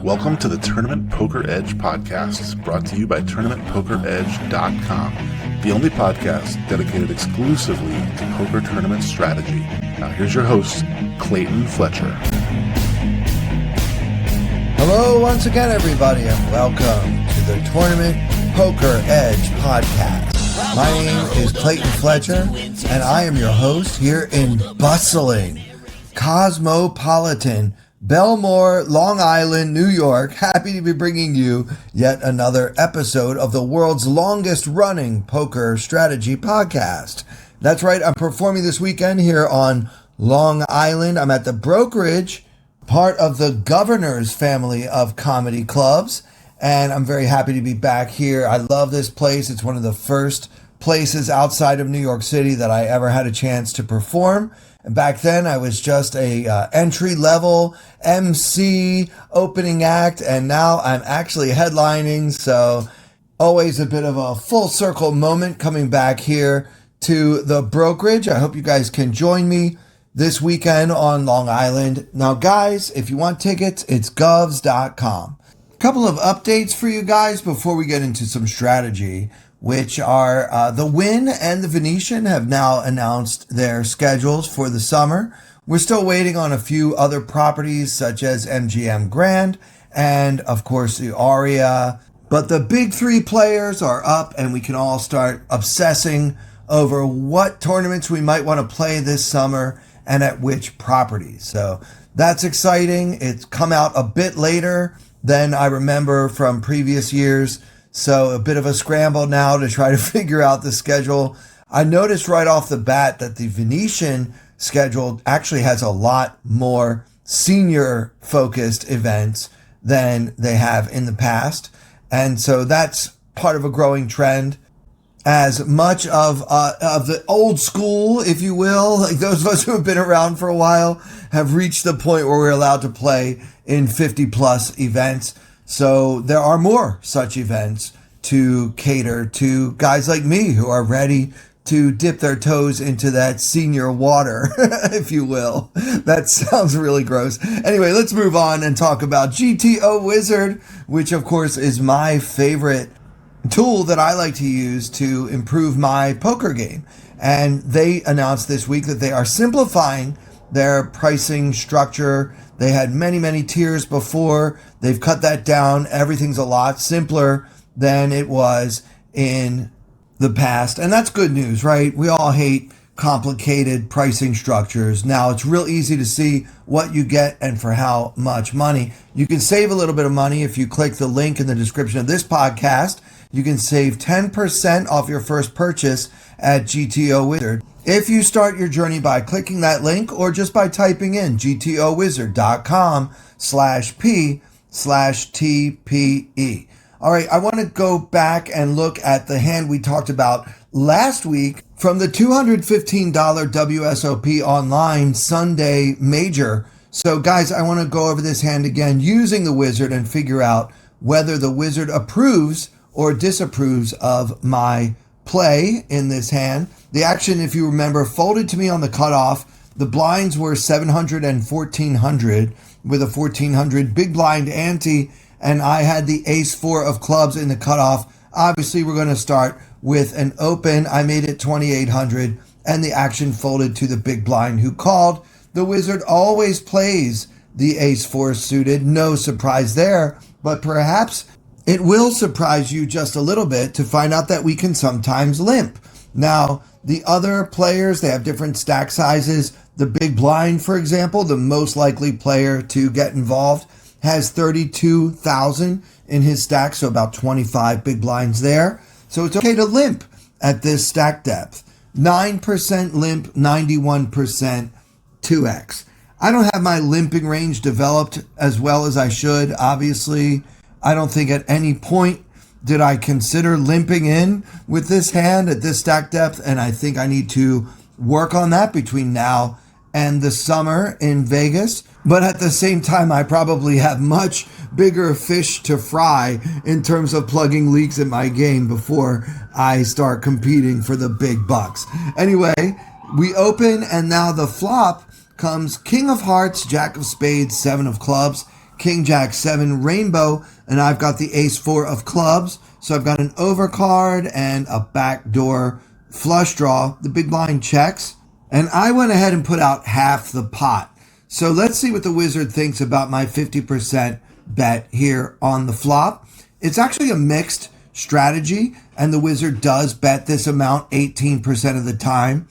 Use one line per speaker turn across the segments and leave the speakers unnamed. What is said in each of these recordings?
Welcome to the Tournament Poker Edge podcast, brought to you by TournamentPokerEdge.com, the only podcast dedicated exclusively to poker tournament strategy. Now here's your host, Clayton Fletcher.
Hello once again, everybody, and welcome to the Tournament Poker Edge podcast. My name is Clayton Fletcher, and I am your host here in bustling, cosmopolitan Belmore, Long Island, New York. Happy to be bringing you yet another episode of the world's longest running poker strategy podcast. That's right, I'm performing this weekend here on Long Island. I'm at the Brokerage, part of the Governor's family of comedy clubs, and I'm very happy to be back here. I love this place. It's one of the first places outside of New York City that I ever had a chance to perform. And back then, I was just a entry-level MC opening act, and now I'm actually headlining, so always a bit of a full circle moment coming back here to the Brokerage. I hope you guys can join me this weekend on Long Island. Now, guys, if you want tickets, it's govs.com. A couple of updates for you guys before we get into some strategy, which are the Wynn and the Venetian have now announced their schedules for the summer. We're still waiting on a few other properties such as MGM Grand and, of course, the Aria. But the big three players are up, and we can all start obsessing over what tournaments we might want to play this summer and at which properties. So that's exciting. It's come out a bit later than I remember from previous years. So a bit of a scramble now to try to figure out the schedule. I noticed right off the bat that the Venetian schedule actually has a lot more senior focused events than they have in the past. And so that's part of a growing trend. As much of the old school, if you will, like those of us who have been around for a while, have reached the point where we're allowed to play in 50 plus events. So there are more such events to cater to guys like me who are ready to dip their toes into that senior water, if you will. That sounds really gross. Anyway, let's move on and talk about GTO Wizard, which of course is my favorite tool that I like to use to improve my poker game. And they announced this week that they are simplifying their pricing structure. They had many tiers before. They've cut that down. Everything's a lot simpler than it was in the past. And that's good news, right? We all hate complicated pricing structures. Now it's real easy to see what you get and for how much money. You can save a little bit of money if you click the link in the description of this podcast. You can save 10% off your first purchase at GTO Wizard. If you start your journey by clicking that link or just by typing in gtowizard.com/p/TPE. All right, I want to go back and look at the hand we talked about last week from the $215 WSOP Online Sunday Major. So guys, I want to go over this hand again using the Wizard and figure out whether the Wizard approves or disapproves of my play in this hand. The action, if you remember, folded to me on the cutoff. The blinds were 700 and 1400 with a 1400 big blind ante, and I had the ace-4 of clubs in the cutoff. Obviously, we're going to start with an open. I made it 2800, and the action folded to the big blind who called. The Wizard always plays the ace-4 suited. No surprise there, but perhaps it will surprise you just a little bit to find out that we can sometimes limp. Now, the other players, they have different stack sizes. The big blind, for example, the most likely player to get involved, has 32,000 in his stack, so about 25 big blinds there. So it's okay to limp at this stack depth. 9% limp, 91% 2x. I don't have my limping range developed as well as I should, obviously. I don't think at any point did I consider limping in with this hand at this stack depth, and I think I need to work on that between now and the summer in Vegas. But at the same time, I probably have much bigger fish to fry in terms of plugging leaks in my game before I start competing for the big bucks. Anyway, we open, and now the flop comes King of Hearts, Jack of Spades, 7 of Clubs, King Jack 7 Rainbow, and I've got the Ace 4 of Clubs. So I've got an overcard and a backdoor flush draw. The big blind checks, and I went ahead and put out half the pot. So let's see what the wizard thinks about my 50% bet here on the flop. It's actually a mixed strategy, and the wizard does bet this amount 18% of the time.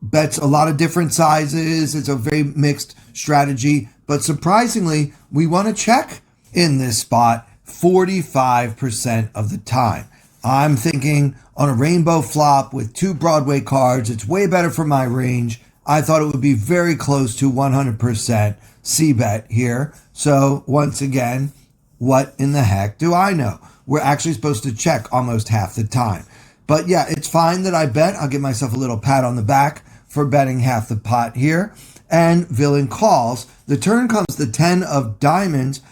Bets a lot of different sizes. It's a very mixed strategy, but surprisingly, we want to check in this spot 45% of the time. I'm thinking on a rainbow flop with 2 Broadway cards, it's way better for my range. I thought it would be very close to 100% C-bet here. So once again, what in the heck do I know? We're actually supposed to check almost half the time. But yeah, it's fine that I bet. I'll give myself a little pat on the back for betting half the pot here. And villain calls. The turn comes the 10 of diamonds.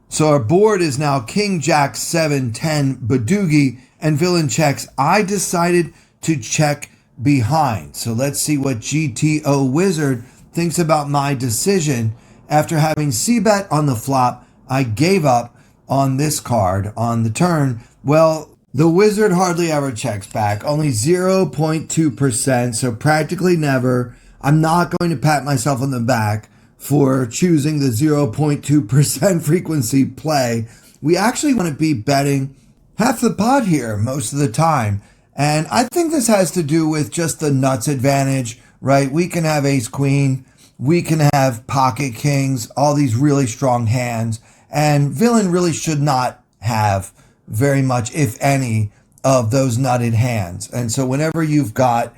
So our board is now King, Jack, 7, 10, Badoogie, and villain checks. I decided to check behind. So let's see what GTO Wizard thinks about my decision. After having C-bet on the flop, I gave up on this card on the turn. Well, the wizard hardly ever checks back, only 0.2%, so practically never. I'm not going to pat myself on the back for choosing the 0.2% frequency play. We actually want to be betting half the pot here most of the time. And I think this has to do with just the nuts advantage, right? We can have ace queen, we can have pocket kings, all these really strong hands. And villain really should not have very much, if any, of those nutted hands. And so whenever you've got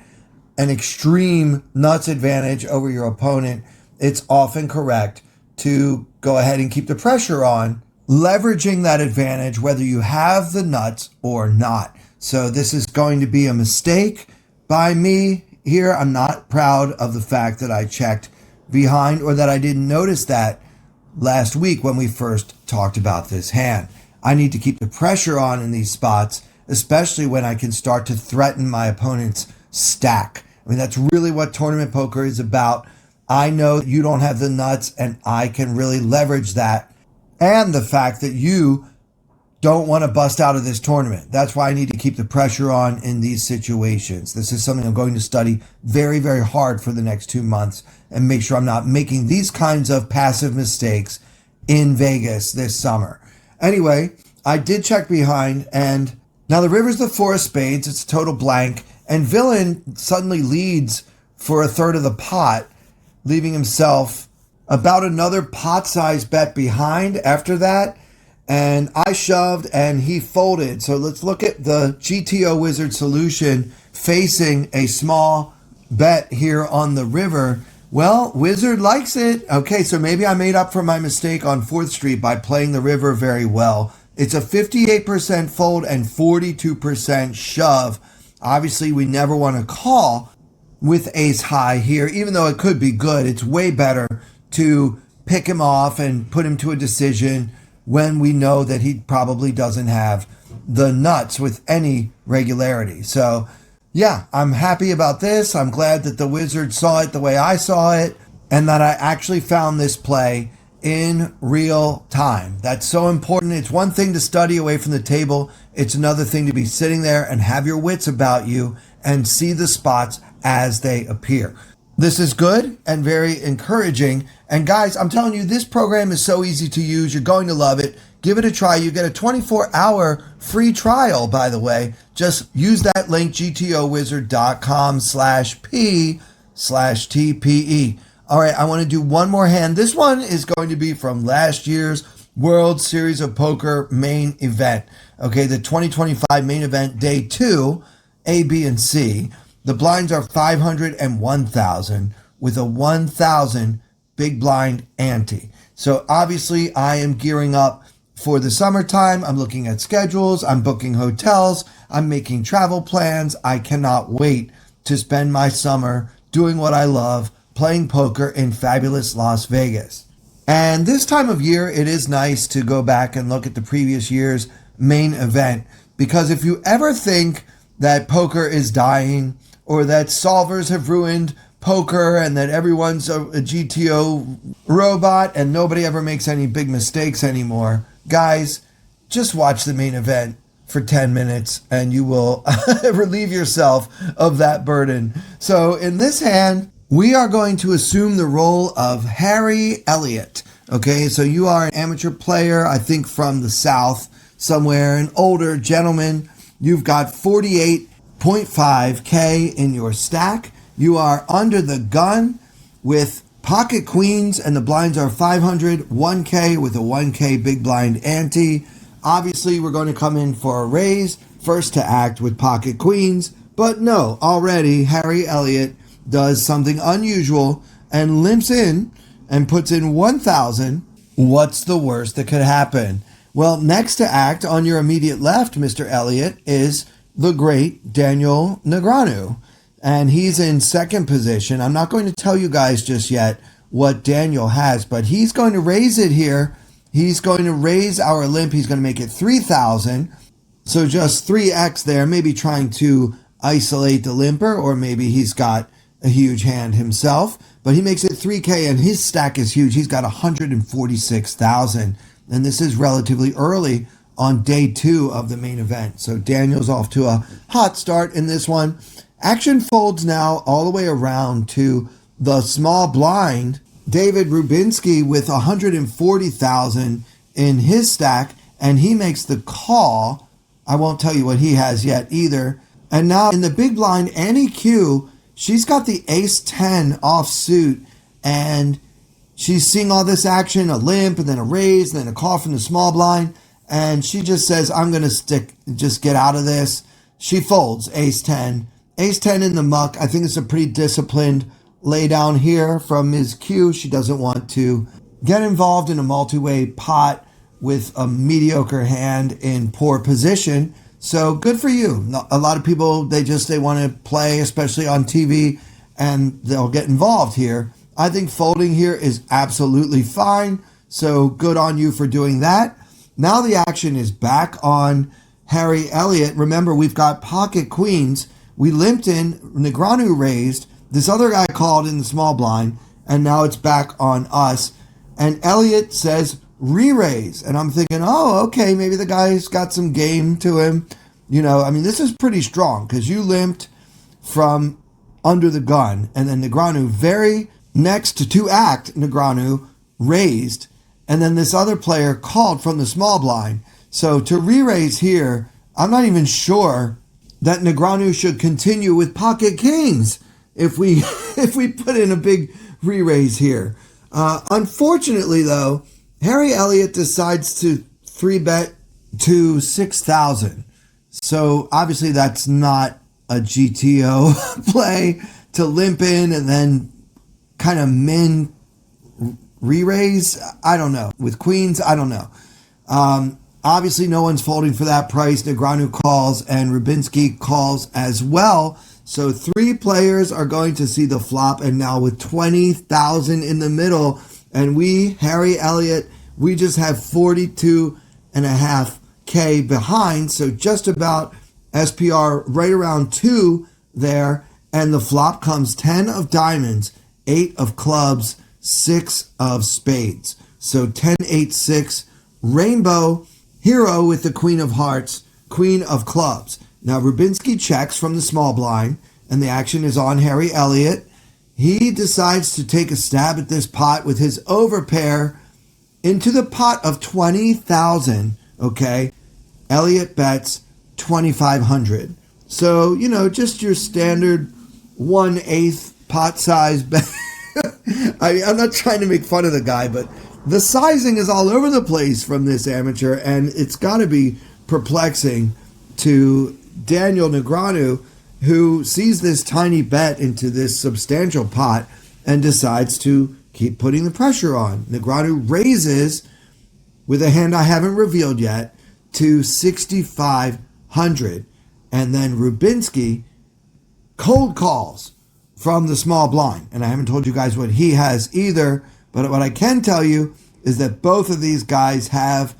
an extreme nuts advantage over your opponent, it's often correct to go ahead and keep the pressure on, leveraging that advantage whether you have the nuts or not. So this is going to be a mistake by me here. I'm not proud of the fact that I checked behind or that I didn't notice that last week when we first talked about this hand. I need to keep the pressure on in these spots, especially when I can start to threaten my opponent's stack. I mean, that's really what tournament poker is about. I know you don't have the nuts, and I can really leverage that and the fact that you don't want to bust out of this tournament. That's why I need to keep the pressure on in these situations. This is something I'm going to study very, very hard for the next 2 months and make sure I'm not making these kinds of passive mistakes in Vegas this summer. Anyway, I did check behind, and now the river's the 4 of spades. It's a total blank, and villain suddenly leads for a third of the pot, leaving himself about another pot-sized bet behind after that. And I shoved and he folded. So let's look at the GTO Wizard solution facing a small bet here on the river. Well, Wizard likes it. Okay, so maybe I made up for my mistake on 4th Street by playing the river very well. It's a 58% fold and 42% shove. Obviously, we never want to call with ace high here, even though it could be good. It's way better to pick him off and put him to a decision when we know that he probably doesn't have the nuts with any regularity. So yeah, I'm happy about this. I'm glad that the wizard saw it the way I saw it and that I actually found this play in real time. That's so important. It's one thing to study away from the table. It's another thing to be sitting there and have your wits about you and see the spots as they appear. This is good and very encouraging. And guys, I'm telling you, this program is so easy to use. You're going to love it. Give it a try. You get a 24-hour free trial, by the way. Just use that link, gtowizard.com/p/TPE. All right, I want to do one more hand. This one is going to be from last year's World Series of Poker Main Event. Okay, the 2025 Main Event, Day 2, A, B, and C. The blinds are 500 and 1,000 with a 1,000 big blind ante. So obviously I am gearing up for the summertime. I'm looking at schedules. I'm booking hotels. I'm making travel plans. I cannot wait to spend my summer doing what I love, playing poker in fabulous Las Vegas. And this time of year, it is nice to go back and look at the previous year's main event, because if you ever think that poker is dying or that solvers have ruined poker and that everyone's a GTO robot and nobody ever makes any big mistakes anymore. Guys, just watch the main event for 10 minutes and you will relieve yourself of that burden. So in this hand, we are going to assume the role of Harry Elliott. Okay, so you are an amateur player, I think from the South somewhere, an older gentleman. You've got 48.5K in your stack. You are under the gun with pocket queens and the blinds are 500, 1K with a 1K big blind ante. Obviously, we're going to come in for a raise, first to act with pocket queens. But no, already Harry Elliott does something unusual and limps in and puts in 1,000. What's the worst that could happen? Well, next to act on your immediate left, Mr. Elliott, is the great Daniel Negreanu. And he's in second position. I'm not going to tell you guys just yet what Daniel has, but he's going to raise it here. He's going to raise our limp. He's going to make it 3,000. So just 3x there, maybe trying to isolate the limper, or maybe he's got a huge hand himself. But he makes it 3K and his stack is huge. He's got 146,000. And this is relatively early on day 2 of the main event. So Daniel's off to a hot start in this one. Action folds now all the way around to the small blind. David Rubinski with 140,000 in his stack, and he makes the call. I won't tell you what he has yet either. And now in the big blind, Annie Q, she's got the ace-10 offsuit, and she's seeing all this action, a limp, and then a raise, and then a call from the small blind, and she just says, I'm going to just get out of this. She folds ace-10. Ace-10 in the muck. I think it's a pretty disciplined lay down here from Ms. Q. She doesn't want to get involved in a multi-way pot with a mediocre hand in poor position. So good for you. A lot of people, they want to play, especially on TV, and they'll get involved here. I think folding here is absolutely fine. So good on you for doing that. Now the action is back on Harry Elliott. Remember, we've got pocket queens. We limped in, Negreanu raised, this other guy called in the small blind, and now it's back on us. And Elliott says re-raise. And I'm thinking, oh, okay, maybe the guy's got some game to him. You know, I mean, this is pretty strong because you limped from under the gun. And then Negreanu, very next to act, Negreanu raised. And then this other player called from the small blind. So to re-raise here, I'm not even sure that Negreanu should continue with pocket kings if we put in a big re-raise here. Unfortunately, though, Harry Elliott decides to 3-bet to 6,000. So obviously that's not a GTO play to limp in and then kind of min re-raise. I don't know. With queens, I don't know. Obviously, no one's folding for that price. Negreanu calls and Rubinski calls as well. So 3 players are going to see the flop, and now with 20,000 in the middle, and we, Harry Elliott, we just have 42.5K behind, so just about SPR right around 2 there, and the flop comes 10 of diamonds, 8 of clubs, 6 of spades. So 10, 8, 6, rainbow, hero with the queen of hearts, queen of clubs. Now, Rubinski checks from the small blind, and the action is on Harry Elliott. He decides to take a stab at this pot with his overpair into the pot of 20,000, okay? Elliott bets 2,500. So, you know, just your standard 1/8 pot size bet. I'm not trying to make fun of the guy, but the sizing is all over the place from this amateur, and it's got to be perplexing to Daniel Negreanu, who sees this tiny bet into this substantial pot and decides to keep putting the pressure on. Negreanu raises with a hand I haven't revealed yet to 6,500. And then Rubinski cold calls from the small blind. And I haven't told you guys what he has either, but what I can tell you is that both of these guys have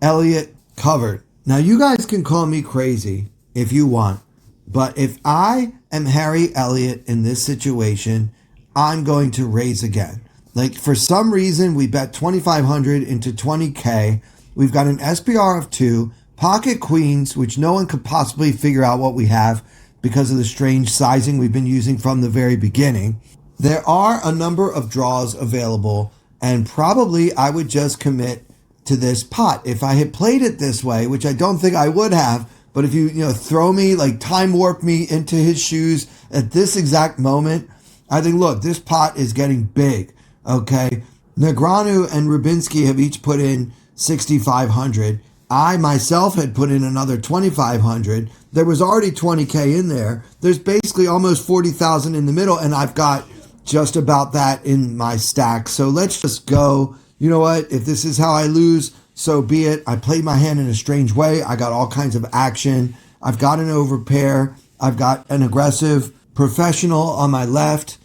Elliott covered. Now, you guys can call me crazy if you want, but if I am Harry Elliott in this situation I'm going to raise again. Like, for some reason, we bet 2,500 into 20K. We've got an SPR of 2, pocket queens, which no one could possibly figure out what we have because of the strange sizing we've been using from the very beginning. There are a number of draws available, and probably I would just commit to this pot. If I had played it this way, which I don't think I would have, but if you throw me, like time warp me into his shoes at this exact moment, I think, look, this pot is getting big, okay? Negreanu and Rubinski have each put in 6,500. I myself had put in another 2,500. There was already 20K in there. There's basically almost 40,000 in the middle, and I've got just about that in my stack. So let's just go. You know what? If this is how I lose, so be it. I played my hand in a strange way. I got all kinds of action. I've got an overpair. I've got an aggressive professional on my left.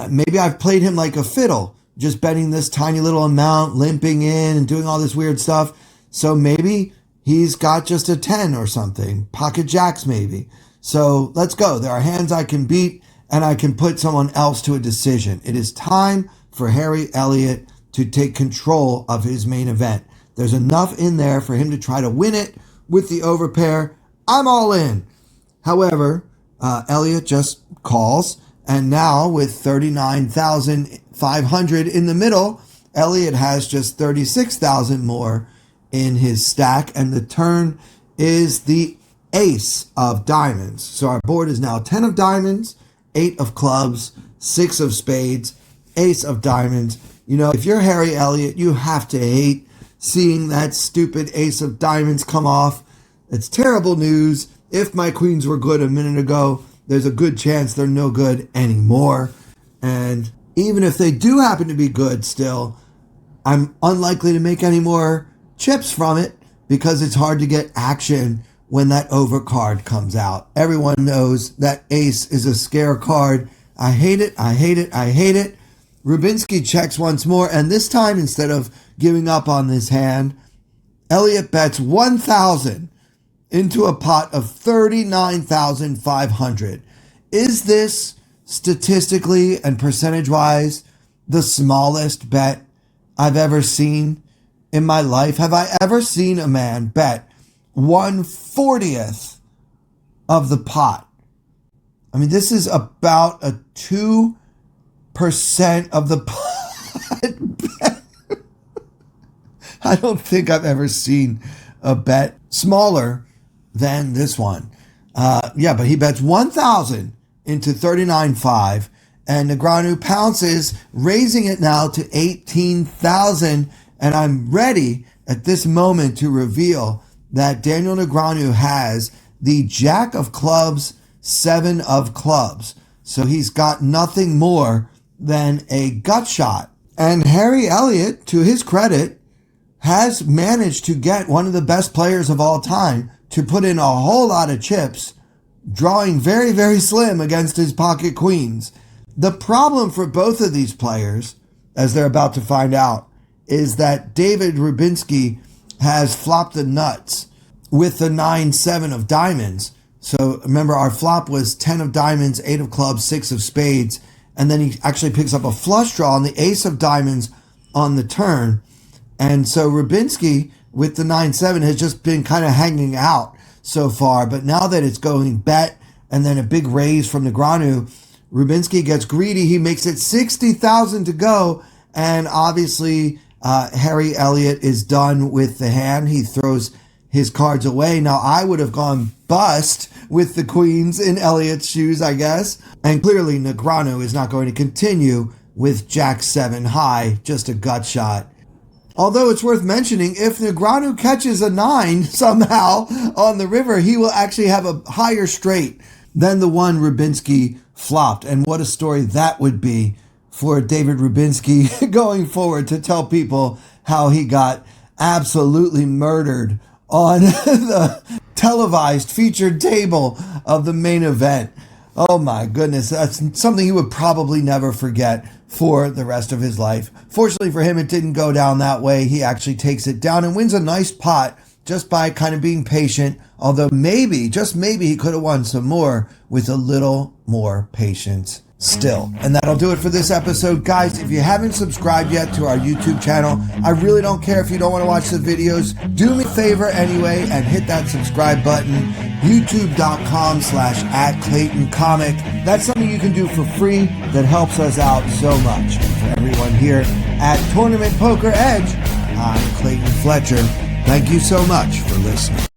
Maybe I've played him like a fiddle, just betting this tiny little amount, limping in and doing all this weird stuff. So maybe he's got just a 10 or something, pocket jacks maybe. So let's go. There are hands I can beat, and I can put someone else to a decision. It is time for Harry Elliott to take control of his main event. There's enough in there for him to try to win it with the overpair. I'm all in. However, Elliott just calls, and now with 39,500 in the middle, Elliott has just 36,000 more in his stack, and the turn is the ace of diamonds. So our board is now 10 of diamonds, 8 of clubs, 6 of spades, ace of diamonds. If you're Harry Elliott, you have to hate seeing that stupid ace of diamonds come off. It's terrible news. If my queens were good a minute ago, there's a good chance they're no good anymore. And even if they do happen to be good still, I'm unlikely to make any more chips from it because it's hard to get action when that overcard comes out. Everyone knows that ace is a scare card. I hate it. I hate it. I hate it. Rubinski checks once more, and this time, instead of giving up on this hand, Elliott bets 1,000 into a pot of 39,500. Is this statistically and percentage-wise the smallest bet I've ever seen in my life? Have I ever seen a man bet 1/40th of the pot? I mean, this is about a 2% of the pot. I don't think I've ever seen a bet smaller than this one. But he bets 1,000 into 39.5, and Negreanu pounces, raising it now to 18,000. And I'm ready at this moment to reveal that Daniel Negreanu has the jack of clubs, 7 of clubs. So he's got nothing more than a gut shot. And Harry Elliott, to his credit, has managed to get one of the best players of all time to put in a whole lot of chips, drawing very, very slim against his pocket queens. The problem for both of these players, as they're about to find out, is that David Rubinski has flopped the nuts with the 9-7 of diamonds. So remember, our flop was 10 of diamonds, 8 of clubs, 6 of spades, and then he actually picks up a flush draw on the ace of diamonds on the turn. And so Rubinski with the 9-7 has just been kind of hanging out so far. But now that it's going bet and then a big raise from Negreanu, Rubinski gets greedy. He makes it 60,000 to go. And obviously, Harry Elliott is done with the hand. He throws his cards away. Now, I would have gone bust with the queens in Elliott's shoes, I guess. And clearly, Negreanu is not going to continue with Jack 7 high, just a gut shot. Although it's worth mentioning, if Negreanu catches a 9 somehow on the river, he will actually have a higher straight than the one Rubinski flopped. And what a story that would be for David Rubinski going forward, to tell people how he got absolutely murdered on the televised featured table of the main event. Oh my goodness, that's something he would probably never forget for the rest of his life. Fortunately for him, it didn't go down that way. He actually takes it down and wins a nice pot just by kind of being patient. Although maybe, just maybe, he could have won some more with a little more patience. still. And that'll do it for this episode. Guys, if you haven't subscribed yet to our YouTube channel, I really don't care if you don't want to watch the videos. Do me a favor anyway and hit that subscribe button. YouTube.com/@ClaytonComic. That's something you can do for free that helps us out so much. And for everyone here at Tournament Poker Edge, I'm Clayton Fletcher. Thank you so much for listening.